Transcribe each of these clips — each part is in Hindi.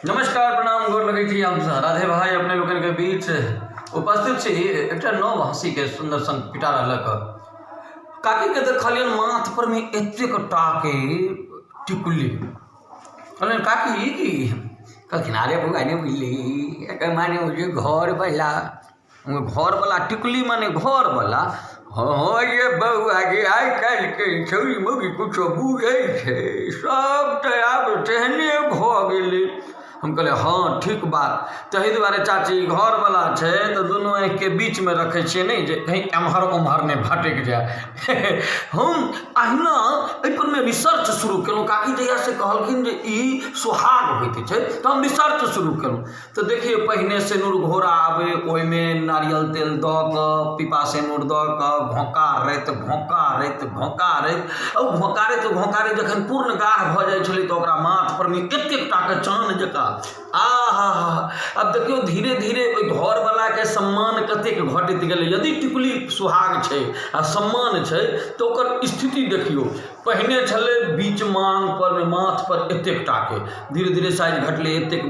नमस्कार प्रणाम गोर लगे छी। हम राधे भाई अपने लोगन के बीच उपस्थित छी। एक नव हंसी के सुंदर संग पिटारा लग काकी के देखलियन माथ पर में एतेक टाके टिकुली। कहलियन काकी की कहखिन अरे बउआ ने बुझली माने मुझे घर वाला टिकुली माने घर वाला। हाँ ये बउआ के आई काल्हि के छौरी मौगी कुछो बुझे छे सब तो आब तेहने भ गेलै। हम कहले हाँ ठीक बात। तही दुआरे चाची घर वाला छे तो दोनों आँख के बीच में रखे छे नहीं जे कहीं एम्हर उम्हर नहीं भटक जाए। हम अहिना एहिपर में रिसर्च शुरू केलहुँ। काकी जहिया से कहलखिन जे ई सुहाग होइत छै तो हम रिसर्च शुरू केलहुँ। तो देखिए पहिने सिनुर घोरा आवे ओहिमे नारियल तेल दऽ कऽ पीपा सिनुर दऽ कऽ घोंकारैत घोंकारैत जखन पूर्ण गाढ़ भऽ जाइ छलै तो ओकरा माथ पर में एतेक टाके चान जकाँ अब देखियो धीरे धीरे ओहि घर वाला के सम्मान कतेक घटैत गेलै। यदि टिकुली सुहाग छै आ सम्मान छै तो ओकर स्थिति देखियो। पहिने छलै बीच मांग पर में माथ पर एतेक टाके धीरे धीरे साइज घटलै एतेक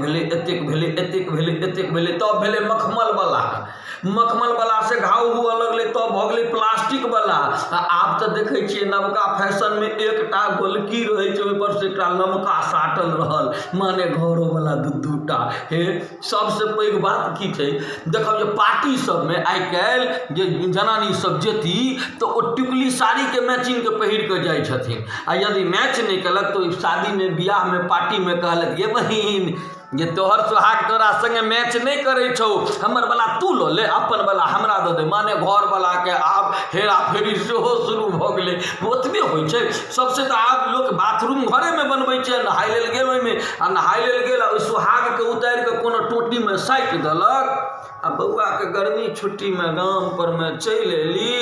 भेलै तब भेलै मखमल वाला से घाव हुआ लगलै तब भऽ गेलै प्लास्टिक वाला। आब तऽ देखै छियै नवका फैशन में एकटा गोलकी रहै छै ओहि पर से एकटा लमका साटल रहल माने घरो वाला दूटा। हे सबसे पैघ बात की छै देखब जे पार्टी सब में आइ काल्हि जे जनानी सब जेती तो ओ टिकुली साड़ी के मैचिंग के पहिर के जाइ छथिन। आ यदि मैच नहीं कलक तो शादी में बियाह में पार्टी में कहलक ये बहिन जे तोहर सुहाग तोरा संगे मैच नहीं करे छौ हमर वाला तू लो ले अपन वाला हमरा दे दे। माने घर वाला के आब हेरा फेरी सेहो शुरू भ गेलै। ओतबे होइ छै सबसे तो आब लोग बाथरूम घरे में बनबै छै। नहाय लेल गेल ओहिमे आ नहाय लेल गेल ओहि सुहाग के उतारि के कोनो टोटी में साटि देलक आ बउआ के गर्मी छुट्टी में गाम पर में चलि एली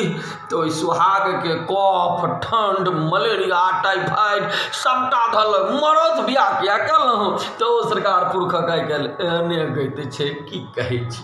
तो ओहि सुहाग के कफ ठंड मलेरिया टाइफाइड सबटा धलक। मरद बियाह किया केलहुँ तो सरकार पुरखक आइ काल्हि एहने गति छै की कहै छी।